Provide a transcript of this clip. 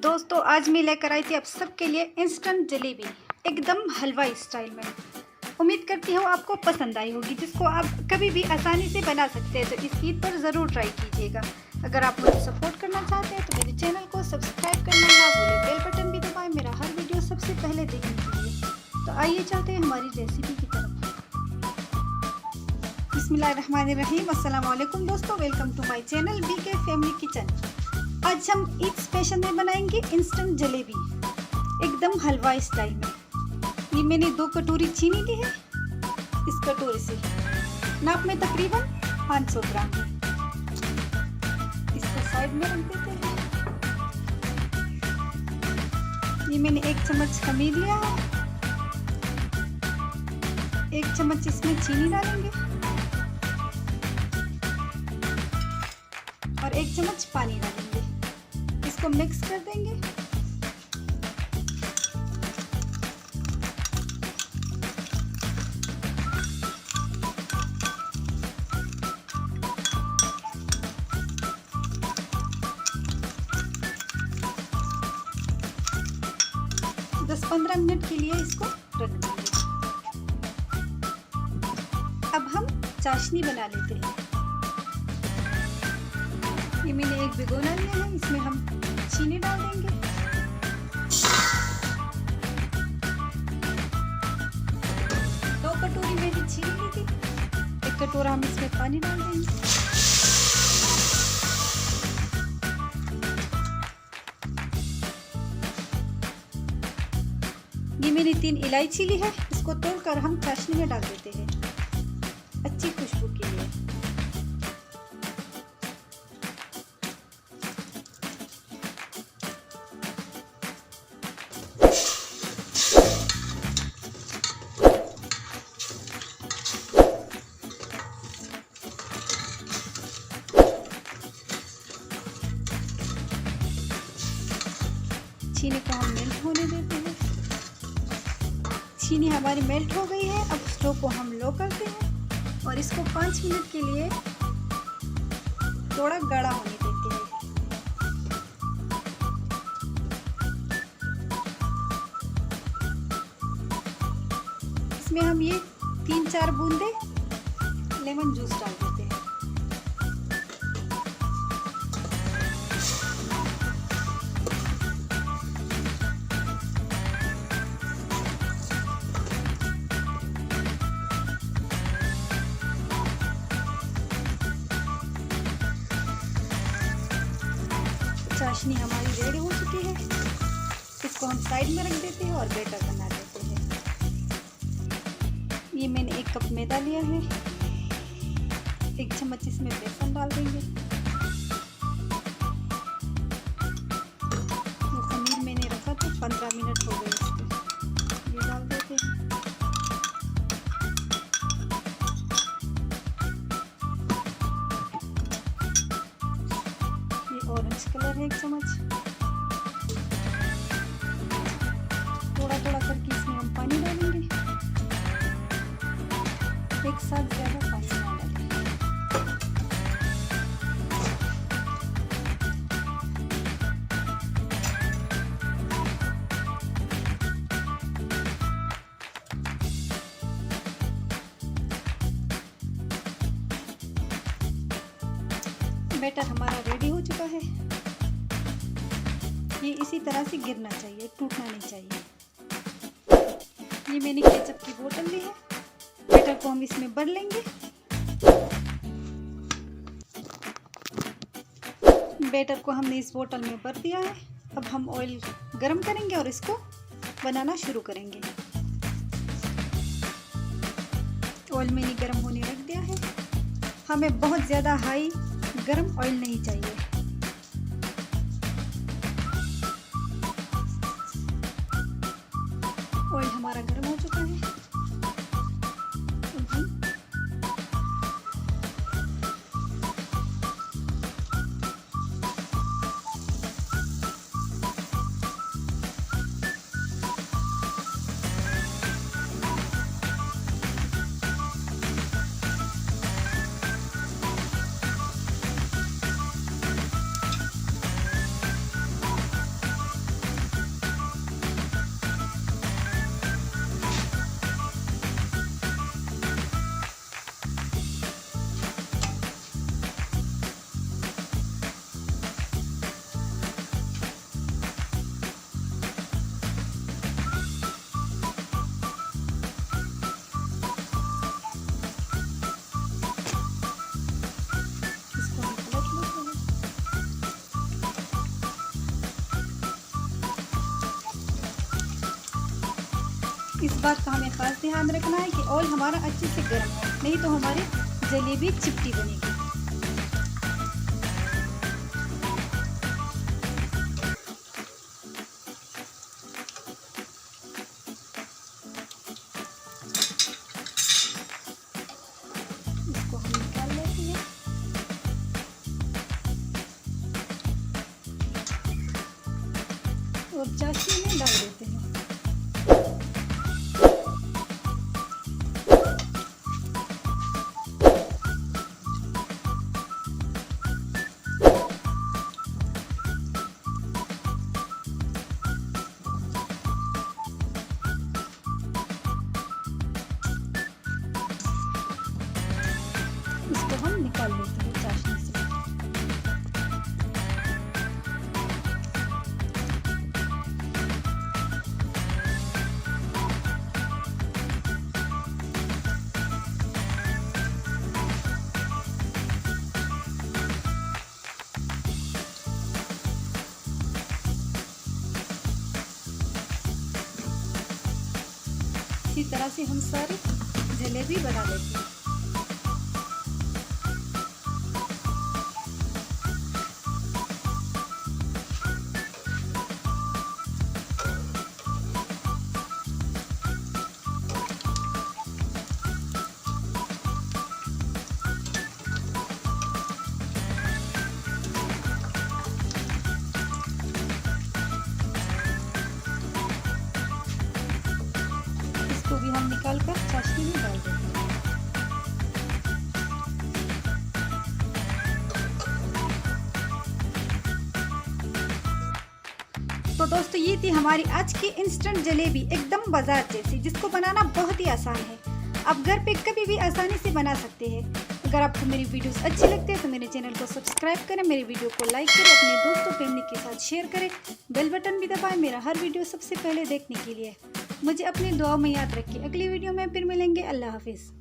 दोस्तों आज मैं लेकर आई थी आप सबके लिए इंस्टेंट जलेबी एकदम हलवाई स्टाइल में। उम्मीद करती हूँ आपको पसंद आई होगी, जिसको आप कभी भी आसानी से बना सकते हैं। तो इस ईद पर ज़रूर ट्राई कीजिएगा। अगर आप मुझे सपोर्ट करना चाहते हैं तो मेरे चैनल को सब्सक्राइब करना ना भूलें, बेल बटन भी दबाएं मेरा हर वीडियो सबसे पहले देखने के लिए। तो आइए चलते हैं हमारी रेसिपी की तरफ। बिस्मिल्लाहिर्रहमानिर्रहीम। अस्सलाम वालेकुम दोस्तों, welcome to my channel BK family kitchen. आज हम ईद स्पेशल में बनाएंगे इंस्टेंट जलेबी एकदम हलवाई स्टाइल में। ये मैंने 2 कटोरी चीनी ली है। इस कटोरी से नाप में तकरीबन 500 ग्राम है। इसको साइड में रख देते हैं। ये मैंने 1 चम्मच खमीर लिया है। 1 चम्मच इसमें चीनी डालेंगे और 1 चम्मच पानी डालेंगे। इसको मिक्स कर देंगे। दस 15 मिनट के लिए इसको रख देंगे। अब हम चाशनी बना लेते हैं। ये मैंने एक भिगोना लिया है, इसमें हम चीनी डाल देंगे। दो कटोरी मैंने चीनी ली थी। 1 कटोरा हम इसमें पानी डाल देंगे। ये मैंने 3 इलायची ली है, इसको तोड़कर हम चाशनी में डाल देते हैं अच्छी खुशबू के लिए। चीनी को हम मेल्ट होने देते हैं। चीनी हमारी मेल्ट हो गई है। अब स्टोव को हम लो करते हैं और इसको 5 मिनट के लिए थोड़ा गाढ़ा होने देते हैं। इसमें हम ये 3-4 बूंदे लेमन जूस डाल देते हैं। चाशनी हमारी रेडी हो चुकी है। इसको हम साइड में रख देते हैं और बैटर बना देते हैं। ये मैंने 1 कप मैदा लिया है। 1 चम्मच इसमें बेसन डाल देंगे। वो खमीर मैंने रखा था, 15 मिनट हो गए इसको। ये डाल देते हैं। ऑरेंज कलर है 1 चम्मच। थोड़ा थोड़ा करके इसमें हम पानी डालेंगे। एक साथ ज़्यादा पानी ना डालें। बैटर हमारा रेडी हो चुका है। ये इसी तरह से गिरना चाहिए, टूटना नहीं चाहिए। ये मैंने केचप की बोतल ली है। बैटर को हम इसमें भर लेंगे। बैटर को हमने इस बोतल में भर दिया है। अब हम ऑयल गरम करेंगे और इसको बनाना शुरू करेंगे। ऑयल मैंने गरम होने रख दिया है। हमें बहुत ज़्यादा हाई गरम ऑयल नहीं चाहिए। ऑयल हमारा गरम हो चुका है। इस बात का हमें ख़ास ध्यान रखना है कि ऑयल हमारा अच्छे से गर्म हो, नहीं तो हमारी जलेबी चिपटी बनेगी। इसको हम निकाल लेते हैं और चाशनी में डाल देते हैं। इसको हम निकाल लेते हैं चाशनी से। इसी तरह से हम सारी जलेबी बना लेते हैं। इसको भी हम निकाल कर चाशनी में डाल देते हैं। तो दोस्तों ये थी हमारी आज की इंस्टेंट जलेबी, एकदम बाजार जैसी, जिसको बनाना बहुत ही आसान है। आप घर पे कभी भी आसानी से बना सकते हैं। अगर आपको मेरी वीडियोस अच्छी लगती है तो मेरे चैनल को सब्सक्राइब करें, मेरी वीडियो को लाइक करें, अपने दोस्तों फैमिली के साथ शेयर करें, बेल बटन भी दबाएं मेरा हर वीडियो सबसे पहले देखने के लिए। मुझे अपनी दुआ में याद रखिए। अगली वीडियो में फिर मिलेंगे। अल्लाह हाफिज़।